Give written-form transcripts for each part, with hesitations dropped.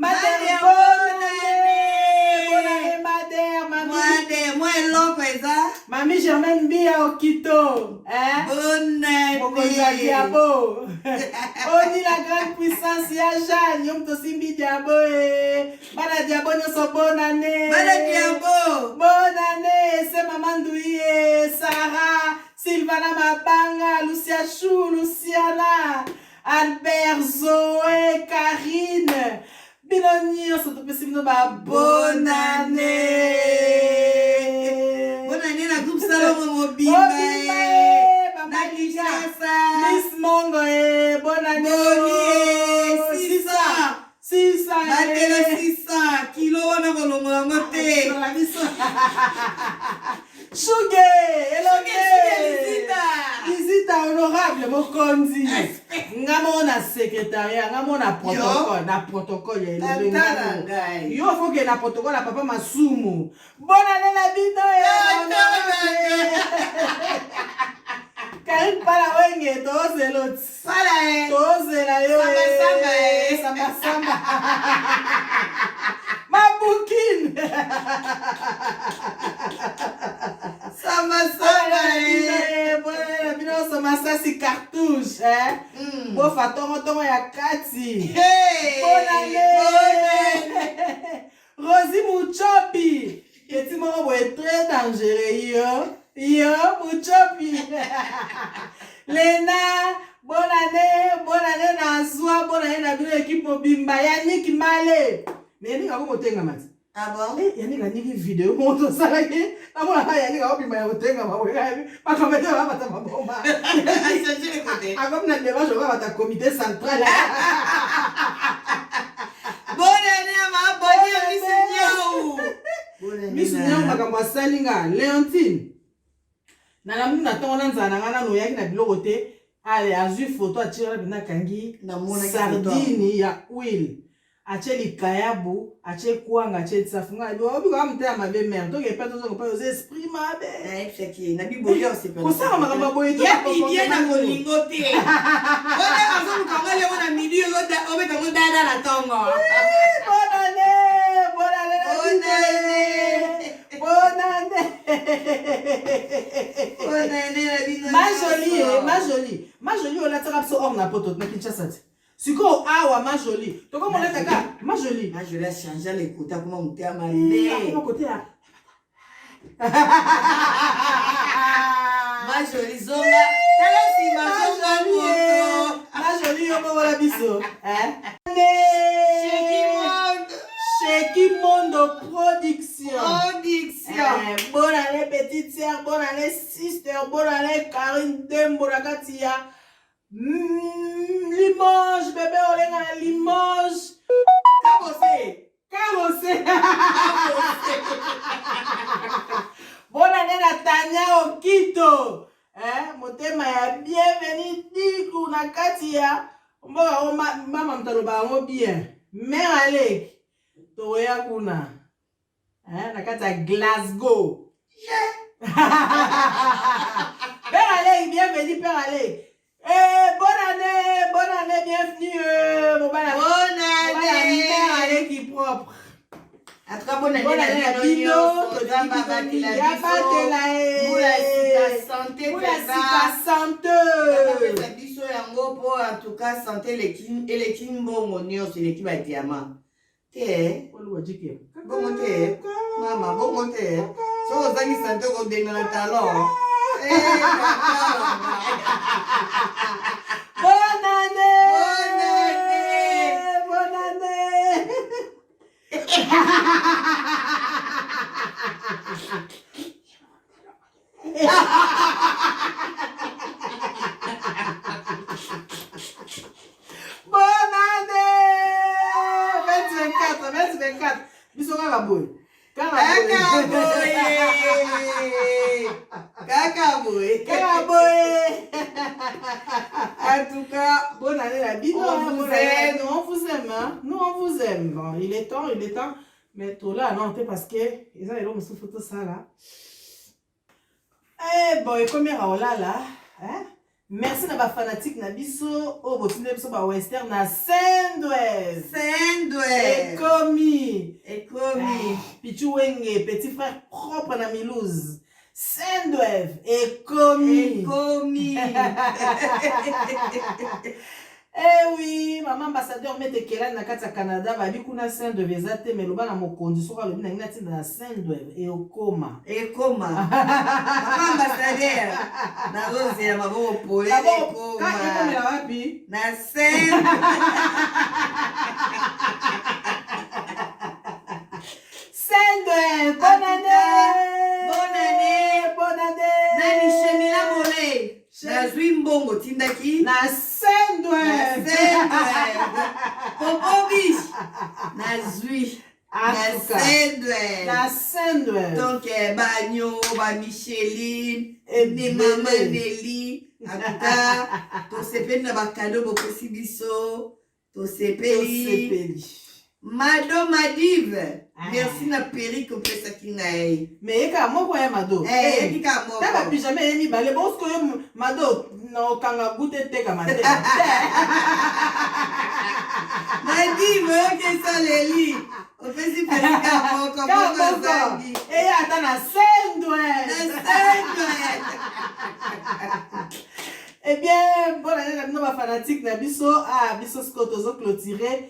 Madère, bonne année, Madère, mamie. Moi, l'homme, ça. Mamie Germaine Bia Okito. Hein? Bonne année. Mokoza Diabo. On dit la grande puissance, ya Jeanne. Yom Tosimbi Diabo. Bana Diabo, nous bonne année. Bana Diabo. Bonne année. C'est Maman Douye, Sarah, Sylvana Mabanga, Lucia Chou, Luciana, Albert, Zoé, Karine. Biloni, on se trouve bonne année. Bonne année, la groupe Salomon Mobile. Miss Mongo, bonne année. 600. Matela 600. Kilo, on a volé la moté. Chougué, visita honorable, Mokonzi. Ngamona secrétariat, ngamona protocole. Yo faut que na protocole papa Masumu. Bonne année la bino. Karine pala wenge toze lot. Pala toze la yo. Samba. Mabukine. Samba. Bonne année, cartouche, hein? Bon fatongo ya kati. Bonne année. Rosie Mouchopi. Petit moro est très dangereux, yo Mouchopi. Lena, bonne année Nazwa, bonne année na bino équipe mobimba. Yannick Malé. Mais Yannick a comment mati? Ah bon? Yannick a dit vidéo montre ça là qui. Yannick a obimba ya otenga ma wewe. Pas comme ça va ta maboma. Ça je l'écouter. Ah comme na débat je vais ta comité central. Bonne année ma bonne année Miss Nyao makambo salinga Léontine. Na muna tona nzana ngana no yaki na biloko te. Ale azui photo atira bina kangi sardine ya huile. Acheli kayabu, acheli kwanga, acheli safunga. Obi kwa mtea mabe mer. Donc il pas tout ça qu'on peut oser esprit mabe. C'est qui na bibolio c'est pas. Ko ça makambo boye. Ya bien na kolingote. Ona kazo kanga le wana midi obe tango dada na tongo. Bonne année. Ma jolie, on l'a tiré sur orna poto na Kinshasa. Siko awa ma jolie. To comme on l'a taka, ma jolie. Ma jolie a changé l'écoute comment on t'a mal. Comment côté là? Ma jolie zonga. Tala si ma jolie yo voilà biso. Hein? Cheki Mondo Production. Bonne année petite sœur, bonne année sister, bonne année Karine Dembo Rakatia. Limoges, bébé Olenga Limoges. Cabossé. Bonne année Natania Okito. Motema ya bienvenue diku na Katia. Mama mtaloba ngo bien. Mère Alec. Toya kuna. Nakata Glasgow. Père Alec, bienvenue Père Alec. Bonne année, bienvenue. Bonne année. Père Alec qui propre. Atra bonne année la bino, santé. Biso yango po en tout cas santé l'équipe mbongo nyonso l'équipe ya diamant. Te. Bongo te. Mama bongo te. So ozangi santé ko denga na talon. Bonne année. Bonne année. 24. Biso kaka boy. Kaka boy. En tout cas, bonne année la bino. Nous on vous aime. Bon, il est temps. Mais tout là, non, parce que ils ont me photo ça là. Eh bon, et combien là, hein? Merci na ba fanatique na biso o botinde biso ba western na Sendwave. Ekomi. Pichu Wenge, petit frère propre na Milouz. Sendwave. Ekomi. Eh oui, maman ambassadeur mette Kela na kati ya Canada ba bikuna Sendwave ezate meloba na mokonzi soka lobi na ngina tinda na Sendwave e okoma. Maman ambassadeur na rose ya maboko pole ekoma. Ka ekomela wapi? Na Sendwave. Sendwave, bonne année. Nani Shemila Mole. Nazwi mbongo tindaki na Sendwave. Popo biche. Nazwi. Na Sendwave. Donc, Bagno, Micheline, et Maman Nelly. En tout cas, to sepeli na bakado bokosi biso. To sepeli. Mado Madive. Merci na Péri ko pesa kinai. Mais eka moko ya Mado. Eka moko. Taba pijama emi bale bosko yo Mado no kanga gute teka mate. Madive oke saleli. Ofesi Péri moko moko zangi. Et ata na Sendwave. Eh bien, bonne année na bino ba fanatique na biso. Biso skoto zo clôturer.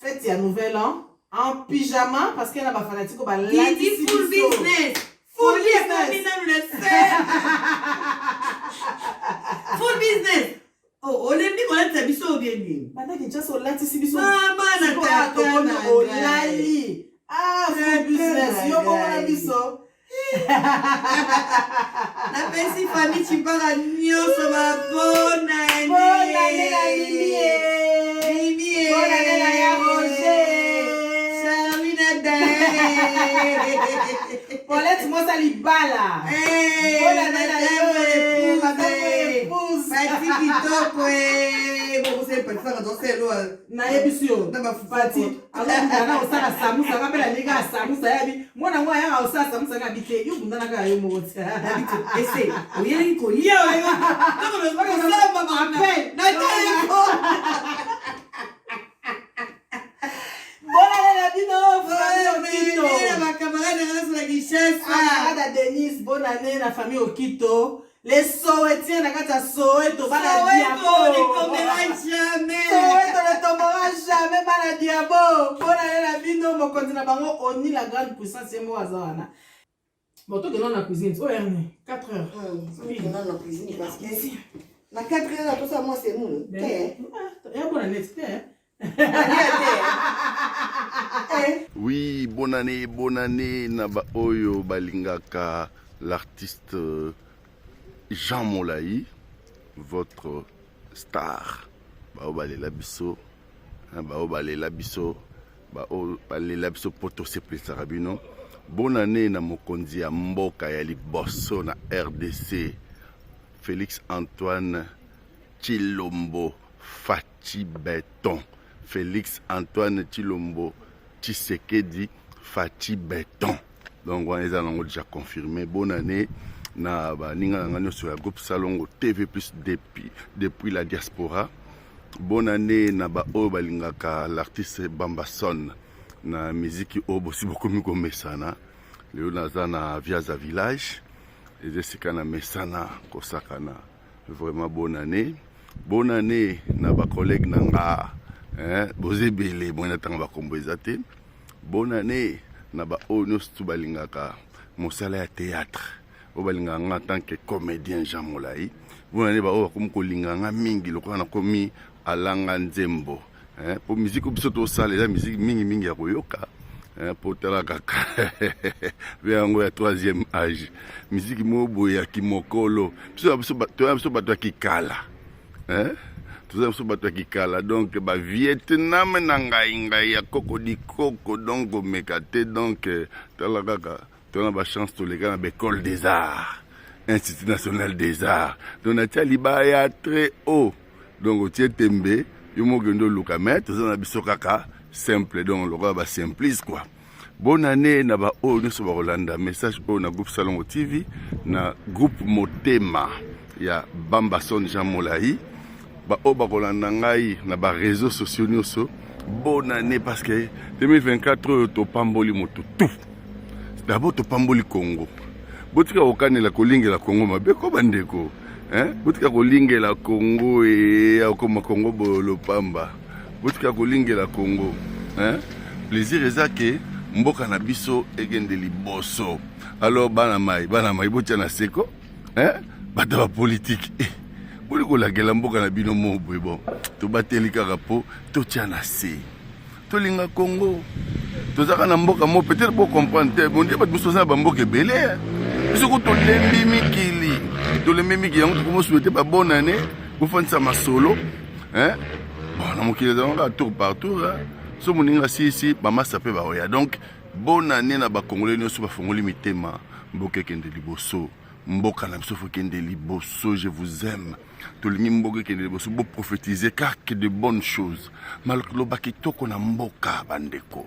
Fête ya nouvel an en pyjama parce qu'il y a des fanatiques qui dit full business. Full business. Oh, on aime bien qu'on a ta biso bien bien. Pendant que déjà sur l'antici biso. Maman na ta olali. Full business. Yo bon na biso. La petite famille tu parles nyoso ba bonne année. Bonne année la Mimi. Bonne année la ya Roger. Paulette Mosa Libala. Bonne année la yo. Madame épouse. Fati kitoko bon c'est pas ça dans c'est loin. Na yebisio. Na ba Fati. Alors na osala samusa ngapela liga samusa yabi. Mwana mwa ya osala samusa ngabike. Yo bundana ka yo motsa. Ese. Oyeli ko liyo. Ndoko le ko samba ma appel. Na telefo. Denise, bonne année la famille Okito. Les Sowetiens na kata Soweto bana diabo. Soweto ne tombera jamais bana diabo. Bonne année la bino mokonzi na bango oni la grande puissance mo azawana. Bon to que na cuisine. Oh Erne, 4 heures. Oui, non la cuisine parce que na 4 heures tout ça moi c'est mou. Bonne année, c'était. Oui, bonne année, Naba Oyo Balingaka, l'artiste Jean Molaï, votre star. Baobale Labiso, Baobale Labiso, Baobale Labiso Poto Seple Sarabino. Bonne année na Mokonzi ya Mboka ya Liboso na RDC, Félix Antoine Chilombo Fachi Béton. Félix Antoine Chilombo Tshisekedi Fati Béton. Donc on les a déjà confirmé. Bonne année na baninga ngano sur la groupe Salongo TV plus depuis la diaspora. Bonne année na ba o balingaka l'artiste Bambason na musique obo si beaucoup mi komesana. Leo nazana Viaza village et Jessica na mesana kosakana. Vraiment bonne année. Bonne année na ba collègue nanga Bozebele mwana tanga bakomboza te. Bonne année na ba ono stubalingaka mosala ya théâtre. O balinganga en tant que comédien Jean Molaï. Bonne année ba o comme kolinganga mingi lokana komi alanga nzembo. Pour musique biso to sala la musique mingi ya koyoka. Pour tala kaka. Veango ya 3e âge. Musique mobo ya kimokolo. Biso bato kikala. Tout ça, c'est Kikala. Donc, Vietnam, Nangaïnga, ya Cocody Coco, donc, Mekate, donc, tu as la chance, tous les gars, à l'école des arts, Institut national des arts. Donc, tu as l'Ibaya très haut. Donc, tu es Tembe, tu as Lukamet, tout ça, tu as simple, donc, le gars, simpliste, quoi. Bonne année, Naba O, nous sommes Rolanda. Message O, na groupe Salongo TV, na groupe Motema. ya Bambason Jean Molayi. Ba bakolanda ngai na ba réseaux sociaux nyonso. Bonne année parce que 2024 topamboli moto tout. D'abord topamboli Congo. Botika okanela kolingela Congo mabe ko bandeko. Botika kolingela Congo et akoma Congo bolopamba. Botika kolingela Congo. Plaisir ezake mboka na biso egende liboso. Alors bana mai botia na seko. Bata politique. Pour que la gueule mboka na bino mo bon to bateli kaka po to tiana se to linga Congo to zaka na mboka mo peut-être pour comprendre bon dia ba biso za ba mboka belé biso ko to lembi mikili yango ko mo souhaiter ba bonne année pour faire ça masolo bon na mokili za nga tour partout so moninga si ba masa pe ba oya donc bonne année na ba congolais no so ba fongoli mitema mboka kende liboso mboka na biso fo kende liboso je vous aime. Tout le monde qui est beau prophétiser car que de bonnes choses. Malgré le bakitoko na mboka bandeko.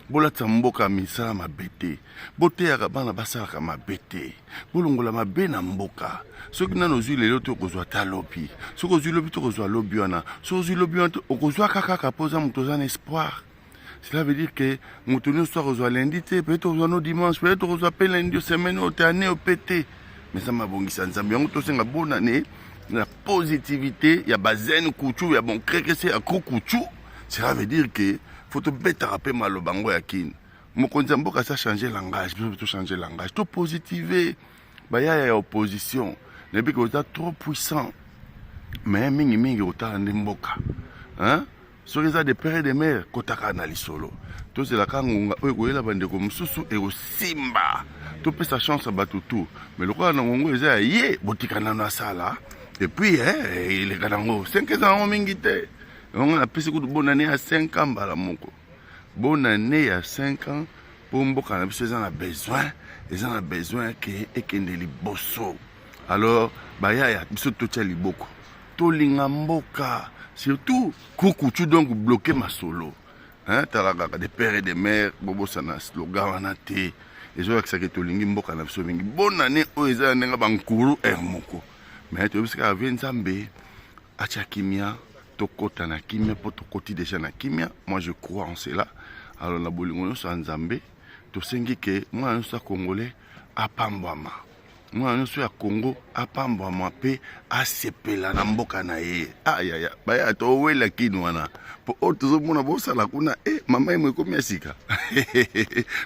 Bola mboka misala mabete. Bote ya bana basala ka mabete. Bolongola mabe na mboka. Soki na nozwi lelo to kozwa talopi. Soki ozwi lobi to kozwa lobi wana. Soki ozwi lobi wana okozwa kaka kapoza muto za espoir. Cela veut dire que muto no soir kozwa lundi te, peut-être kozwa no dimanche, peut-être kozwa pe lundi semaine au année au pété. Mais ça m'a bongisa nzambe yango to senga bonne année. La positivité, il y a bazen kouchou, il y a bon créque c'est à kouchou. Cela veut dire que faut te bête rappeler mal au bango yakin. Mon konzambo ka ça changer langage, faut changer langage, tout positiver. Bah y a opposition. Depuis que vous êtes trop puissant. Mais mingi autant ndemboka. Hein? Sur les des pères et des mères kotaka na lisolo. Tout c'est la kangunga oyekoyela bandeko mususu et au simba. Tout peut sa chance à batutu. Mais le roi na ngongo eza yé botikana na sala. Et puis, il est galango. 5 ans, on a appelé bonne année à 5 ans. Bonne année à 5 ans. Pour Mboka, ils en ont besoin. Ils en ont besoin qu'il y ait des bosso. Alors, il y a des liboko. Tolinga Mboka. Surtout, Kukutu donc bloqué ma solo. Talaga, des pères et des mères, Bobo Sana, slogan, Anate. Et je vois que ça qui est Tolingi Mboka. Bonne année, ils ont un bankuru Hermoko. Mais tu sais qu'avec Nzambe, acha kimia, tokota na kimia, pour tokoti déjà na kimia. Moi je crois en cela. Alors la bolingono sa Nzambe, tu sais que moi je suis congolais à Pambouama. Moi je suis à Congo à Pambouama pe à sepela na mboka na ye. Aïe aïe, ba ya to wela kinwana. Po otozo mona bosa la kuna mama yemo komi asika.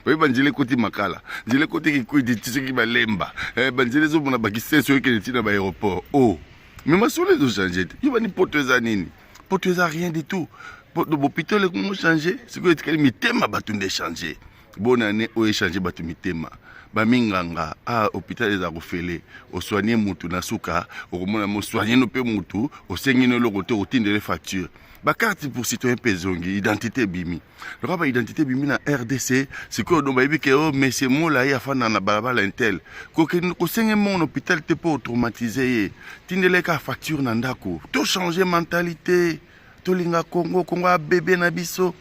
Ba banjile koti makala. Njile koti ki kwidi tsiki balemba. Banjile zo mona bakisenso ke tina ba aéroport. Oh. Mais ma solo zo changer. Yo bani poteza nini? Poteza rien du tout. Poto bopito le ko changer. C'est que etikali mitema batunde changer. Bonne année o échanger batu mitema. Baminganga hôpital eza kofele osoigner mutu na suka okomona mo soigner no pe mutu osengi no lokoto otindele facture ba carte pour citoyen pezongi identité bimi le ba identité bimi na RDC c'est que do ba yebike o monsieur Molayi afana na balabala intel ko sengi mon hôpital te pour traumatiser tindele ka facture na ndako to changer mentalité to linga Congo a bébé na biso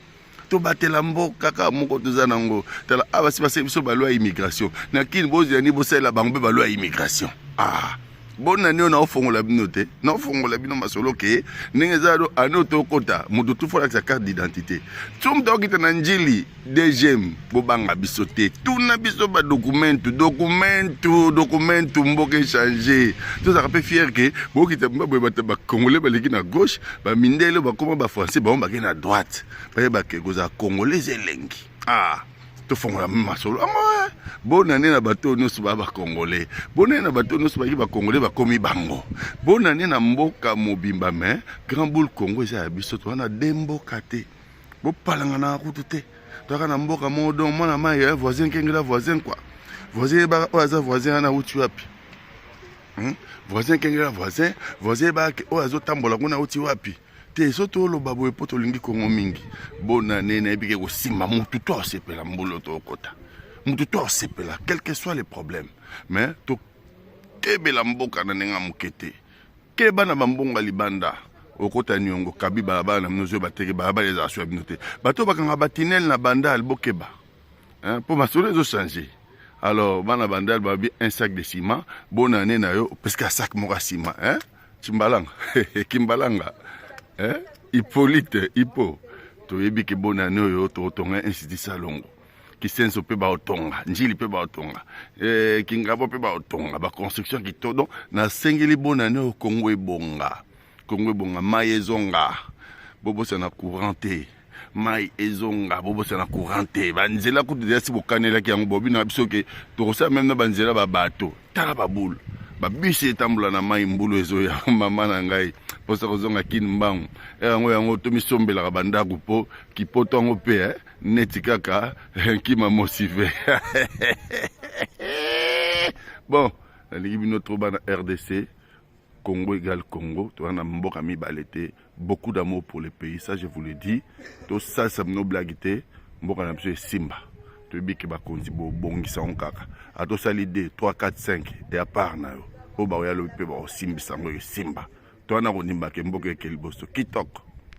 to batela mboka kaka moko toza nango tala abasi base biso ba loi immigration na kini bozi ni bosela bango ba loi immigration bonne année on a ofongola bino te na ofongola bino masolo ke ndenge za do ano to kota mutu tu fola sa carte d'identité tum to kita na njili deuxième bobanga biso te tuna biso ba document mboka changer to ça peut fier que bo kita ba congolais ba leki na gauche ba mindele ba koma ba français ba ba na droite ba ke goza congolais elengi to fongola masolo bonne année na bato nyonso ba congolais bonne année na bato nyonso ba congolais ba komi bango bonne année na mboka mobimba mais grand boule Congo eza ya biso to na demboka te bo palanga na kutu te to kana mboka modo mona mai ya voisin kengela voisin quoi voisin ba oza voisin na uti wapi voisin kengela voisin ba ozo tambola kuna uti wapi te soto lo babo epoto lingi Congo mingi bonne année na ebike ko simba mutu to sepela mbolo to kota mutu to sepela quel que soit les problèmes mais to kebela mboka na nenga mukete keba na bambonga libanda okota nyongo kabi balabala na mnozo bateke balabala les assurer binote bato bakanga batinel na banda albokeba pour masolo zo changer Alors, bana bandal babi un sac de ciment, bonne année na yo, parce qu'un sac mora ciment, hein? Chimbalanga, Kimbalanga, hein? Hippolyte, Hippo. To yebi ke bonne année yo, to tonga institut Salongo. Kisenso pe ba otonga, njili pe ba otonga, kingabo pe ba otonga, ba construction ki todo, na sengeli bonne année au Congo ebonga. Congo ebonga, maïezonga, bobo c'est na couranté. Mai ezonga bobo c'est na couranté banzela kutu desi bokanela ki yango bobi na biso ke to ça même na banzela ba bato tala ba boule ba bisi etambula na mai mbulu ezoya mama na ngai posa kozonga kin mbangu yango to misombela ka bandaku po ki poto ngo pe neti kaka ki ma motivé bon ali bino to bana RDC Congo égale Congo, tu as mboka mi balete, beaucoup d'amour pour le pays, ça je vous le dis. Tout ça, ça me blaguité, mboka na monsieur Simba. Tu dis que ba konti bo bongi sa on kaka. A to ça l'idée 3 4 5 et à part na yo. O ba ya lo pe ba Simba sango Simba. Tu as na ko nimba ke mboka ke liboso kitok.